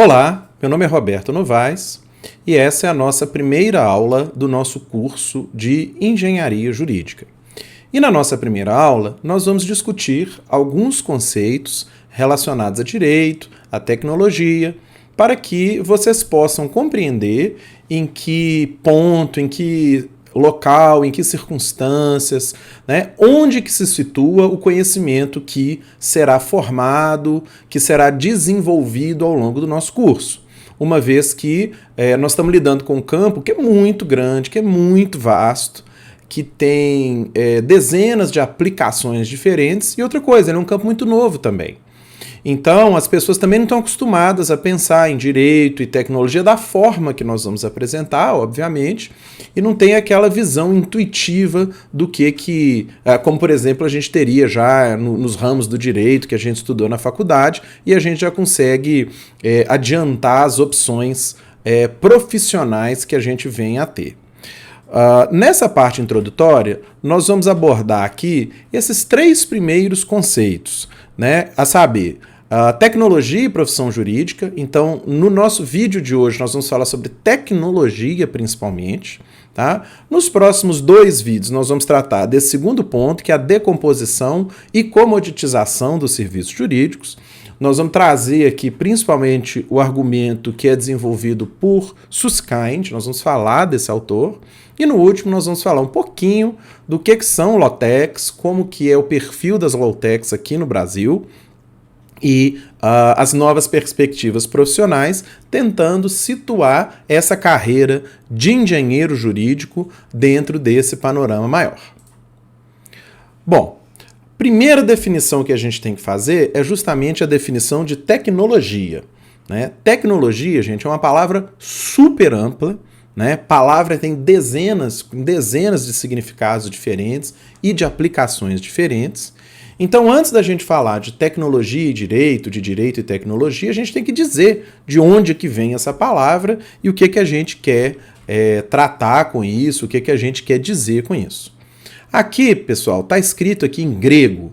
Olá, meu nome é Roberto Novaes e essa é a nossa primeira aula do nosso curso de Engenharia Jurídica. E na nossa primeira aula, nós vamos discutir alguns conceitos relacionados a direito, a tecnologia, para que vocês possam compreender em que ponto, em que local, em que circunstâncias, onde que se situa o conhecimento que será formado, que será desenvolvido ao longo do nosso curso. Uma vez que nós estamos lidando com um campo que é muito grande, que é muito vasto, que tem dezenas de aplicações diferentes, e outra coisa, ele é um campo muito novo também. Então, as pessoas também não estão acostumadas a pensar em direito e tecnologia da forma que nós vamos apresentar, obviamente, e não tem aquela visão intuitiva do que como por exemplo, a gente teria já nos ramos do direito que a gente estudou na faculdade, e a gente já consegue adiantar as opções profissionais que a gente vem a ter. Nessa parte introdutória, nós vamos abordar aqui esses três primeiros conceitos, a saber, tecnologia e profissão jurídica. Então, no nosso vídeo de hoje, nós vamos falar sobre tecnologia principalmente. Tá? Nos próximos 2 vídeos, nós vamos tratar desse segundo ponto, que é a decomposição e comoditização dos serviços jurídicos. Nós vamos trazer aqui principalmente o argumento que é desenvolvido por Susskind, nós vamos falar desse autor. E no último nós vamos falar um pouquinho do que são Law-Techs, como que é o perfil das Law-Techs aqui no Brasil e as novas perspectivas profissionais, tentando situar essa carreira de engenheiro jurídico dentro desse panorama maior. Bom, primeira definição que a gente tem que fazer é justamente a definição de tecnologia. Tecnologia, gente, é uma palavra super ampla. Palavra tem dezenas de significados diferentes e de aplicações diferentes. Então, antes da gente falar de tecnologia e direito, de direito e tecnologia, a gente tem que dizer de onde que vem essa palavra e o que a gente quer tratar com isso, o que a gente quer dizer com isso. Aqui, pessoal, está escrito aqui em grego,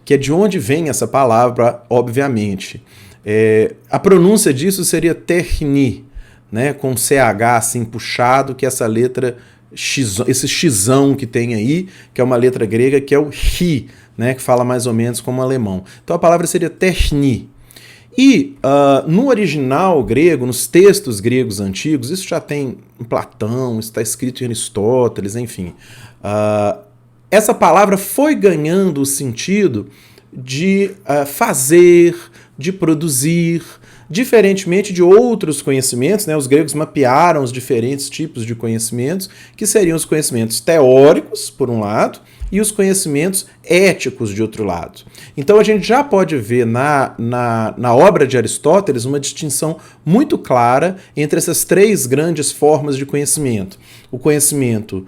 que é de onde vem essa palavra, obviamente. A pronúncia disso seria terni, com CH assim puxado, que é essa letra X, esse xão que tem aí, que é uma letra grega, que é o ri, que fala mais ou menos como alemão. Então a palavra seria terni. E no original grego, nos textos gregos antigos, isso já tem em Platão, isso está escrito em Aristóteles, enfim. Essa palavra foi ganhando o sentido de fazer, de produzir, diferentemente de outros conhecimentos. Os gregos mapearam os diferentes tipos de conhecimentos, que seriam os conhecimentos teóricos, por um lado, e os conhecimentos éticos, de outro lado. Então a gente já pode ver na obra de Aristóteles uma distinção muito clara entre essas 3 grandes formas de conhecimento. O conhecimento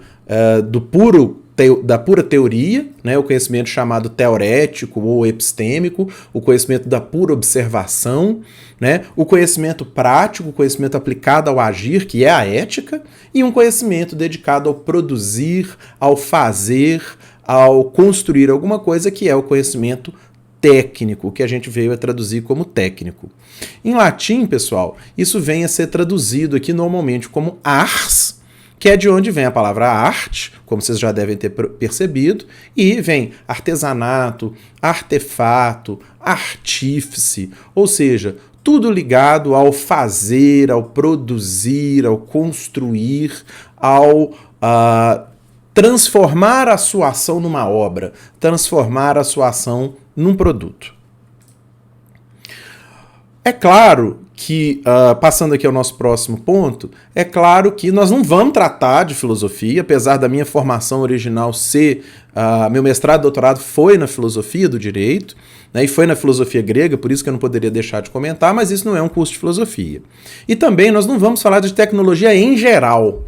da pura teoria, o conhecimento chamado teorético ou epistêmico, o conhecimento da pura observação, o conhecimento prático, o conhecimento aplicado ao agir, que é a ética, e um conhecimento dedicado ao produzir, ao fazer, ao construir alguma coisa, que é o conhecimento técnico, que a gente veio a traduzir como técnico. Em latim, pessoal, isso vem a ser traduzido aqui normalmente como ars, que é de onde vem a palavra arte, como vocês já devem ter percebido, e vem artesanato, artefato, artífice, ou seja, tudo ligado ao fazer, ao produzir, ao construir, ao transformar a sua ação numa obra, transformar a sua ação num produto. É claro que, passando aqui ao nosso próximo ponto, é claro que nós não vamos tratar de filosofia, apesar da minha formação original ser, meu mestrado e doutorado foi na filosofia do direito, e foi na filosofia grega, por isso que eu não poderia deixar de comentar, mas isso não é um curso de filosofia. E também nós não vamos falar de tecnologia em geral.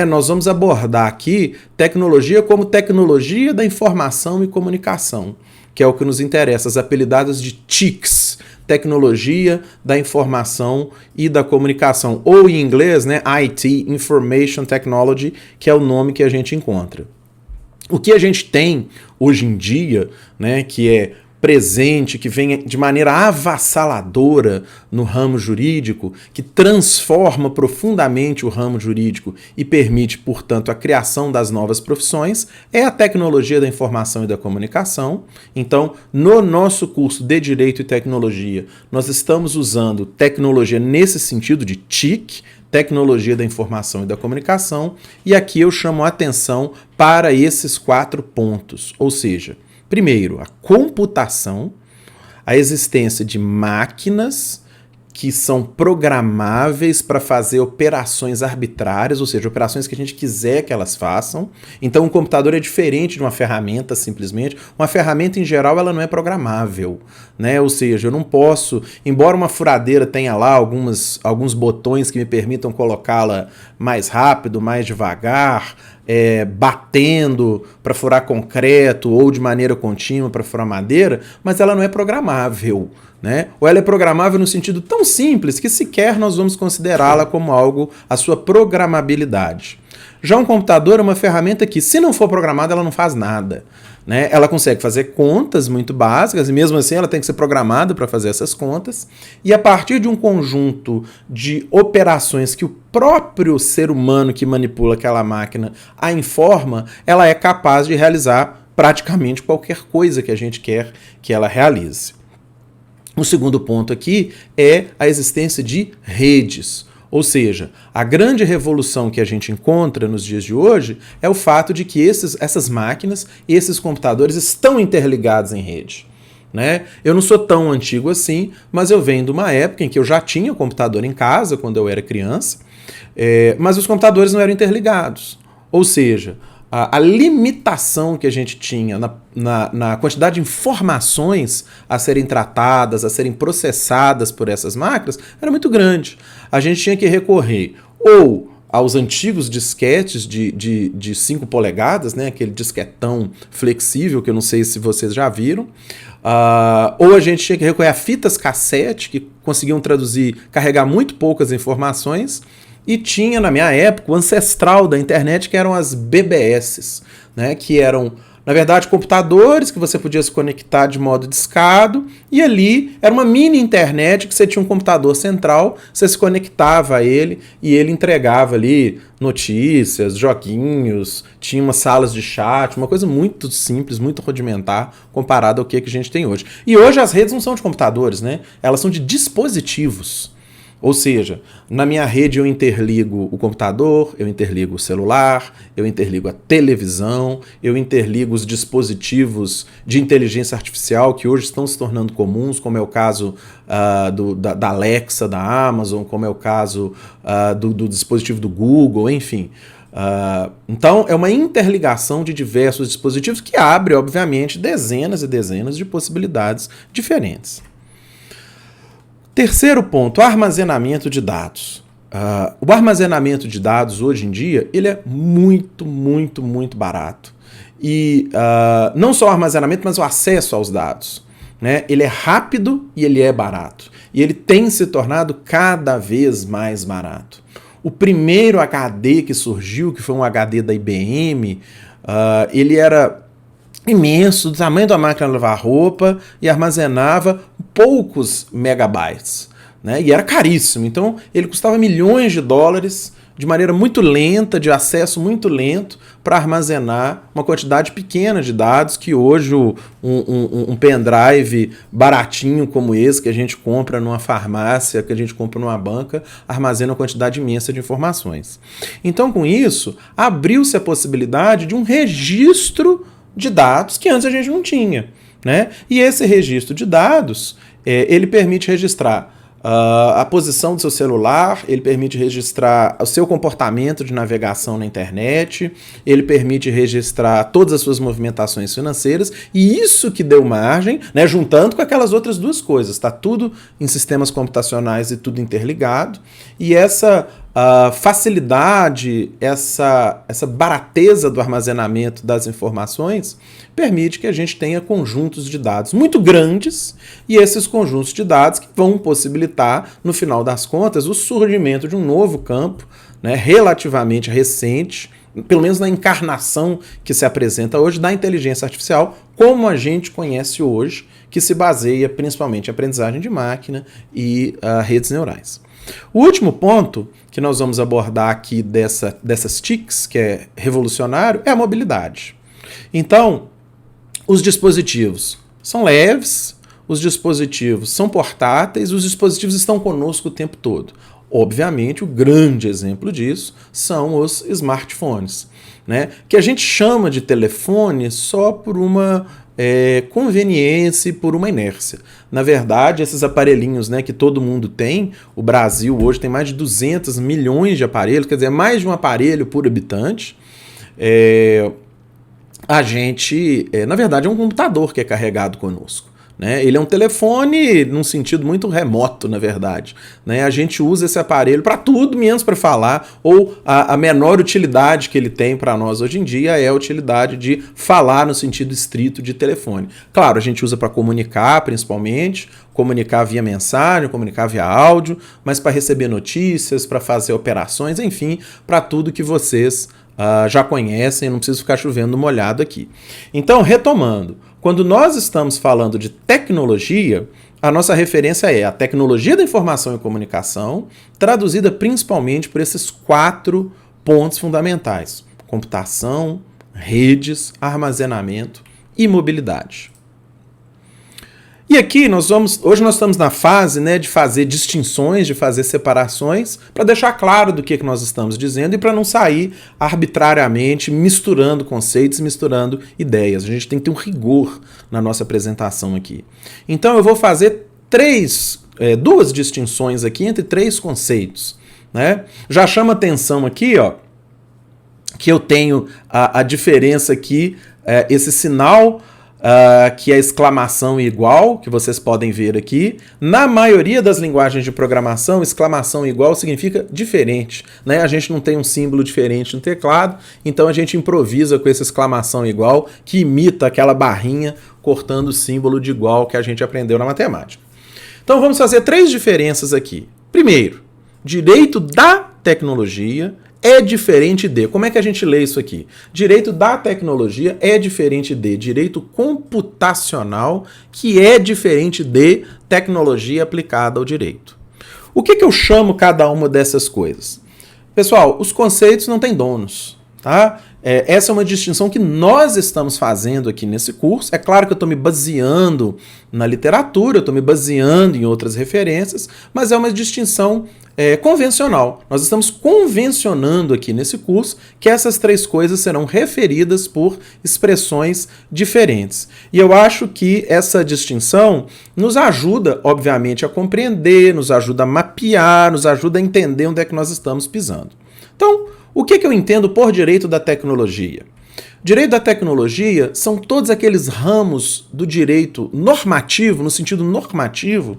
Nós vamos abordar aqui tecnologia como tecnologia da informação e comunicação, que é o que nos interessa, as apelidadas de TICs, tecnologia da informação e da comunicação, ou em inglês, IT, Information Technology, que é o nome que a gente encontra. O que a gente tem hoje em dia, que é presente, que vem de maneira avassaladora no ramo jurídico, que transforma profundamente o ramo jurídico e permite, portanto, a criação das novas profissões, é a tecnologia da informação e da comunicação. Então, no nosso curso de Direito e Tecnologia, nós estamos usando tecnologia nesse sentido de TIC, tecnologia da informação e da comunicação, e aqui eu chamo a atenção para esses 4 pontos, ou seja, primeiro, a computação, a existência de máquinas que são programáveis para fazer operações arbitrárias, ou seja, operações que a gente quiser que elas façam. Então, um computador é diferente de uma ferramenta, simplesmente. Uma ferramenta, em geral, ela não é programável, né? Ou seja, eu não posso, embora uma furadeira tenha lá alguns botões que me permitam colocá-la mais rápido, mais devagar, batendo para furar concreto ou de maneira contínua para furar madeira, mas ela não é programável, né? Ou ela é programável no sentido tão simples que sequer nós vamos considerá-la como algo, a sua programabilidade. Já um computador é uma ferramenta que, se não for programada, ela não faz nada, né? Ela consegue fazer contas muito básicas e mesmo assim ela tem que ser programada para fazer essas contas, e a partir de um conjunto de operações que o próprio ser humano que manipula aquela máquina a informa, ela é capaz de realizar praticamente qualquer coisa que a gente quer que ela realize. O segundo ponto aqui é a existência de redes. Ou seja, a grande revolução que a gente encontra nos dias de hoje é o fato de que essas máquinas e esses computadores estão interligados em rede, né? Eu não sou tão antigo assim, mas eu venho de uma época em que eu já tinha computador em casa, quando eu era criança, mas os computadores não eram interligados. Ou seja, a limitação que a gente tinha na quantidade de informações a serem tratadas, a serem processadas por essas máquinas, era muito grande. A gente tinha que recorrer ou aos antigos disquetes de 5 polegadas, né, aquele disquetão flexível, que eu não sei se vocês já viram, ou a gente tinha que recorrer a fitas cassete, que conseguiam carregar muito poucas informações. E tinha, na minha época, o ancestral da internet, que eram as BBS, né? Que eram, na verdade, computadores que você podia se conectar de modo discado, e ali era uma mini internet que você tinha um computador central, você se conectava a ele e ele entregava ali notícias, joguinhos, tinha umas salas de chat, uma coisa muito simples, muito rudimentar comparado ao que a gente tem hoje. E hoje as redes não são de computadores, né? Elas são de dispositivos. Ou seja, na minha rede eu interligo o computador, eu interligo o celular, eu interligo a televisão, eu interligo os dispositivos de inteligência artificial que hoje estão se tornando comuns, como é o caso da Alexa, da Amazon, como é o caso do dispositivo do Google, enfim. Então, é uma interligação de diversos dispositivos que abre, obviamente, dezenas e dezenas de possibilidades diferentes. Terceiro ponto, armazenamento de dados. O armazenamento de dados hoje em dia ele é muito, muito, muito barato. E não só o armazenamento, mas o acesso aos dados, né? Ele é rápido e ele é barato. E ele tem se tornado cada vez mais barato. O primeiro HD que surgiu, que foi um HD da IBM, ele era imenso, do tamanho da máquina de lavar roupa, e armazenava poucos megabytes, né? E era caríssimo, então ele custava milhões de dólares, de maneira muito lenta, de acesso muito lento, para armazenar uma quantidade pequena de dados que hoje um pendrive baratinho como esse, que a gente compra numa farmácia, que a gente compra numa banca, armazena uma quantidade imensa de informações. Então, com isso, abriu-se a possibilidade de um registro de dados que antes a gente não tinha, né? E esse registro de dados, ele permite registrar a posição do seu celular, ele permite registrar o seu comportamento de navegação na internet, ele permite registrar todas as suas movimentações financeiras, e isso que deu margem, né, juntando com aquelas outras duas coisas, está tudo em sistemas computacionais e tudo interligado, e essa facilidade, essa barateza do armazenamento das informações permite que a gente tenha conjuntos de dados muito grandes, e esses conjuntos de dados que vão possibilitar, no final das contas, o surgimento de um novo campo, né, relativamente recente, pelo menos na encarnação que se apresenta hoje da inteligência artificial, como a gente conhece hoje, que se baseia principalmente em aprendizagem de máquina e redes neurais. O último ponto que nós vamos abordar aqui dessas TICs, que é revolucionário, é a mobilidade. Então, os dispositivos são leves, os dispositivos são portáteis, os dispositivos estão conosco o tempo todo. Obviamente, o grande exemplo disso são os smartphones, né? Que a gente chama de telefone só por uma conveniência e por uma inércia. Na verdade, esses aparelhinhos, né, que todo mundo tem, o Brasil hoje tem mais de 200 milhões de aparelhos, quer dizer, mais de um aparelho por habitante. A gente, na verdade, é um computador que é carregado conosco. Né? Ele é um telefone num sentido muito remoto, na verdade. Né? A gente usa esse aparelho para tudo, menos para falar, ou a menor utilidade que ele tem para nós hoje em dia é a utilidade de falar no sentido estrito de telefone. Claro, a gente usa para comunicar, principalmente, comunicar via mensagem, comunicar via áudio, mas para receber notícias, para fazer operações, enfim, para tudo que vocês já conhecem, não preciso ficar chovendo molhado aqui. Então, retomando, quando nós estamos falando de tecnologia, a nossa referência é a tecnologia da informação e comunicação, traduzida principalmente por esses 4 pontos fundamentais: computação, redes, armazenamento e mobilidade. E aqui hoje nós estamos na fase, né, de fazer distinções, de fazer separações, para deixar claro do que nós estamos dizendo e para não sair arbitrariamente misturando conceitos, misturando ideias. A gente tem que ter um rigor na nossa apresentação aqui. Então eu vou fazer 2 distinções aqui entre 3 conceitos. Né? Já chama atenção aqui, ó, que eu tenho a diferença aqui, esse sinal que é exclamação igual, que vocês podem ver aqui. Na maioria das linguagens de programação, exclamação igual significa diferente. Né? A gente não tem um símbolo diferente no teclado, então a gente improvisa com essa exclamação igual, que imita aquela barrinha cortando o símbolo de igual que a gente aprendeu na matemática. Então vamos fazer 3 diferenças aqui. Primeiro, direito da tecnologia é diferente de... Como é que a gente lê isso aqui? Direito da tecnologia é diferente de direito computacional, que é diferente de tecnologia aplicada ao direito. O que eu chamo cada uma dessas coisas? Pessoal, os conceitos não têm donos, tá? Essa é uma distinção que nós estamos fazendo aqui nesse curso. É claro que eu estou me baseando na literatura, eu estou me baseando em outras referências, mas é uma distinção convencional. Nós estamos convencionando aqui nesse curso que essas 3 coisas serão referidas por expressões diferentes. E eu acho que essa distinção nos ajuda, obviamente, a compreender, nos ajuda a mapear, nos ajuda a entender onde é que nós estamos pisando. Então, o que eu entendo por direito da tecnologia? Direito da tecnologia são todos aqueles ramos do direito normativo, no sentido normativo,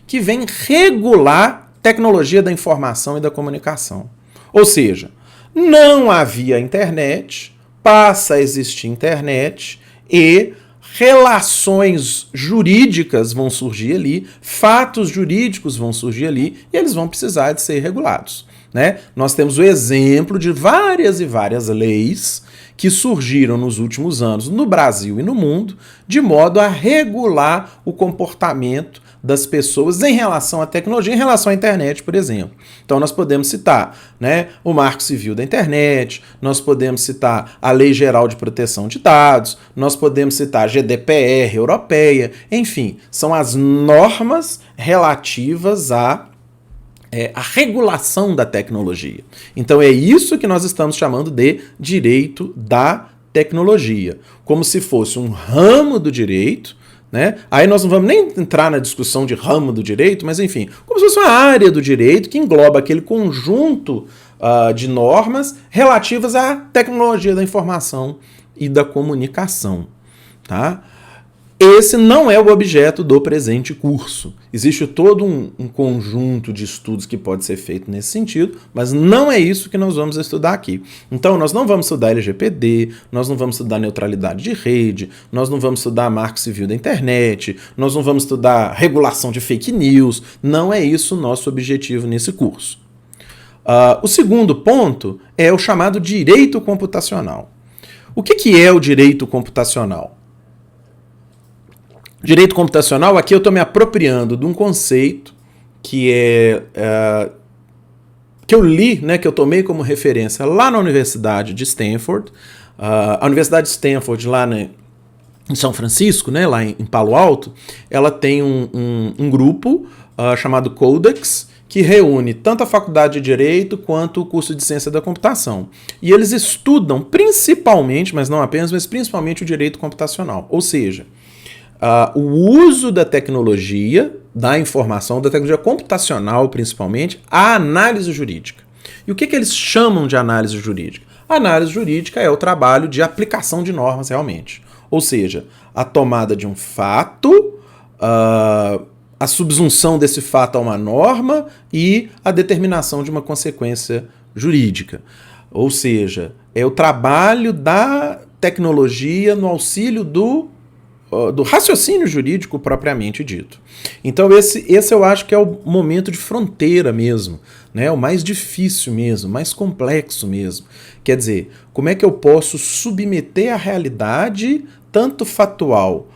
que vem regular tecnologia da informação e da comunicação. Ou seja, não havia internet, passa a existir internet e relações jurídicas vão surgir ali, fatos jurídicos vão surgir ali e eles vão precisar de ser regulados. Né? Nós temos o exemplo de várias e várias leis que surgiram nos últimos anos no Brasil e no mundo de modo a regular o comportamento das pessoas em relação à tecnologia, em relação à internet, por exemplo. Então nós podemos citar, né, o Marco Civil da Internet, nós podemos citar a Lei Geral de Proteção de Dados, nós podemos citar a GDPR europeia, enfim, são as normas relativas a regulação da tecnologia. Então é isso que nós estamos chamando de direito da tecnologia, como se fosse um ramo do direito, né? Aí nós não vamos nem entrar na discussão de ramo do direito, mas enfim, como se fosse uma área do direito que engloba aquele conjunto de normas relativas à tecnologia da informação e da comunicação. Tá? Esse não é o objeto do presente curso. Existe todo um conjunto de estudos que pode ser feito nesse sentido, mas não é isso que nós vamos estudar aqui. Então, nós não vamos estudar LGPD, nós não vamos estudar neutralidade de rede, nós não vamos estudar Marco Civil da Internet, nós não vamos estudar regulação de fake news. Não é isso o nosso objetivo nesse curso. O segundo ponto é o chamado direito computacional. O que é o direito computacional? Direito computacional, aqui eu estou me apropriando de um conceito que que eu li, né, que eu tomei como referência lá na Universidade de Stanford. A Universidade de Stanford, lá em São Francisco, né, lá em Palo Alto, ela tem um grupo chamado Codex, que reúne tanto a Faculdade de Direito quanto o curso de Ciência da Computação. E eles estudam principalmente, mas não apenas, mas principalmente o direito computacional. Ou seja, o uso da tecnologia, da informação, da tecnologia computacional principalmente, a análise jurídica. E o que eles chamam de análise jurídica? A análise jurídica é o trabalho de aplicação de normas realmente. Ou seja, a tomada de um fato, a subsunção desse fato a uma norma e a determinação de uma consequência jurídica. Ou seja, é o trabalho da tecnologia no auxílio do raciocínio jurídico propriamente dito. Então esse eu acho que é o momento de fronteira mesmo, né? O mais difícil mesmo, mais complexo mesmo. Quer dizer, como é que eu posso submeter a realidade, tanto factual,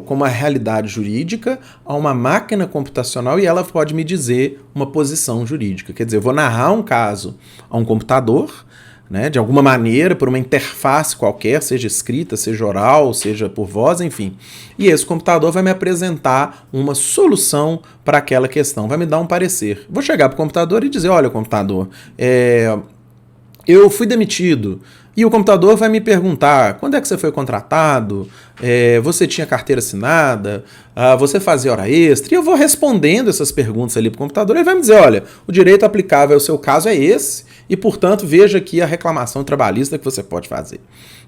como a realidade jurídica, a uma máquina computacional e ela pode me dizer uma posição jurídica. Quer dizer, eu vou narrar um caso a um computador, né, de alguma maneira, por uma interface qualquer, seja escrita, seja oral, seja por voz, enfim. E esse computador vai me apresentar uma solução para aquela questão, vai me dar um parecer. Vou chegar para o computador e dizer, olha, computador, eu fui demitido. E o computador vai me perguntar, quando é que você foi contratado? Você tinha carteira assinada? Você fazia hora extra? E eu vou respondendo essas perguntas ali para o computador. Ele vai me dizer, olha, o direito aplicável ao seu caso é esse, e, portanto, veja aqui a reclamação trabalhista que você pode fazer.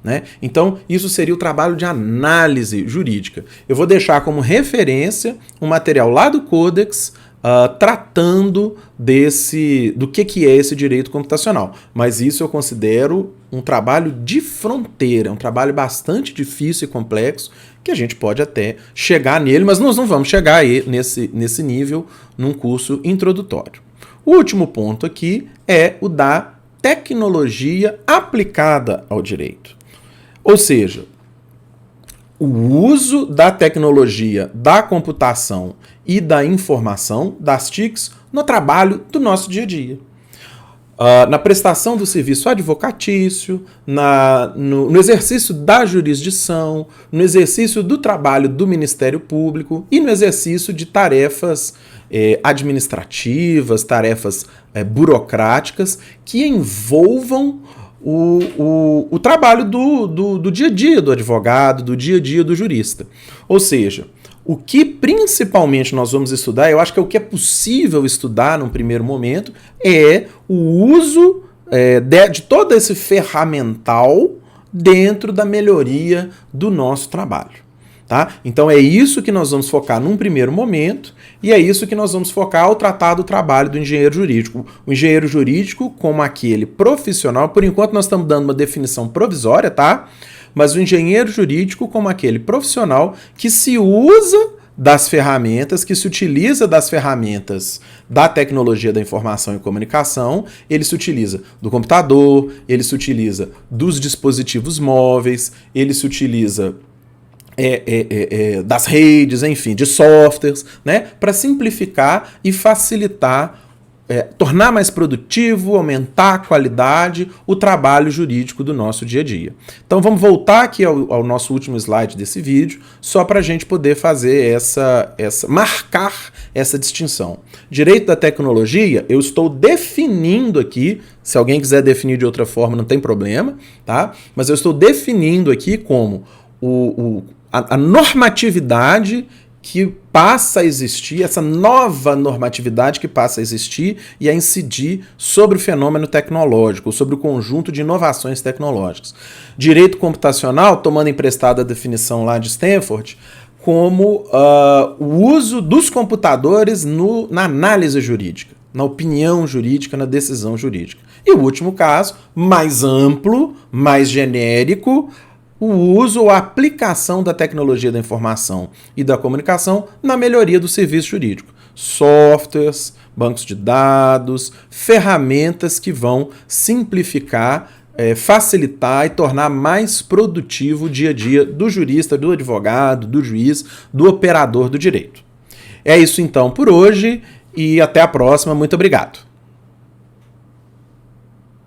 Né? Então, isso seria o trabalho de análise jurídica. Eu vou deixar como referência um material lá do Codex, tratando do que é esse direito computacional. Mas isso eu considero um trabalho de fronteira, um trabalho bastante difícil e complexo, que a gente pode até chegar nele, mas nós não vamos chegar aí nesse nível num curso introdutório. O último ponto aqui é o da tecnologia aplicada ao direito. Ou seja, o uso da tecnologia, da computação e da informação, das TICs, no trabalho do nosso dia a dia. Na prestação do serviço advocatício, no exercício da jurisdição, no exercício do trabalho do Ministério Público e no exercício de tarefas administrativas, tarefas burocráticas que envolvam o trabalho do dia a dia do advogado, do dia a dia do jurista. Ou seja, o que principalmente nós vamos estudar, eu acho que é o que é possível estudar num primeiro momento, é o uso de todo esse ferramental dentro da melhoria do nosso trabalho. Tá? Então é isso que nós vamos focar num primeiro momento e é isso que nós vamos focar ao tratar do trabalho do engenheiro jurídico. O engenheiro jurídico como aquele profissional, por enquanto nós estamos dando uma definição provisória, tá? Mas o engenheiro jurídico como aquele profissional que se usa das ferramentas, que se utiliza das ferramentas da tecnologia da informação e comunicação, ele se utiliza do computador, ele se utiliza dos dispositivos móveis, ele se utiliza das redes, enfim, de softwares, né, para simplificar e facilitar, tornar mais produtivo, aumentar a qualidade, o trabalho jurídico do nosso dia a dia. Então vamos voltar aqui ao nosso último slide desse vídeo, só para a gente poder fazer marcar essa distinção. Direito da tecnologia, eu estou definindo aqui, se alguém quiser definir de outra forma, não tem problema, tá? Mas eu estou definindo aqui como a normatividade que passa a existir, essa nova normatividade que passa a existir e a incidir sobre o fenômeno tecnológico, sobre o conjunto de inovações tecnológicas. Direito computacional, tomando emprestada a definição lá de Stanford, como o uso dos computadores na análise jurídica, na opinião jurídica, na decisão jurídica. E o último caso, mais amplo, mais genérico, o uso ou a aplicação da tecnologia da informação e da comunicação na melhoria do serviço jurídico. softwares, bancos de dados, ferramentas que vão simplificar, facilitar e tornar mais produtivo o dia a dia do jurista, do advogado, do juiz, do operador do direito. É isso então por hoje e até a próxima. Muito obrigado.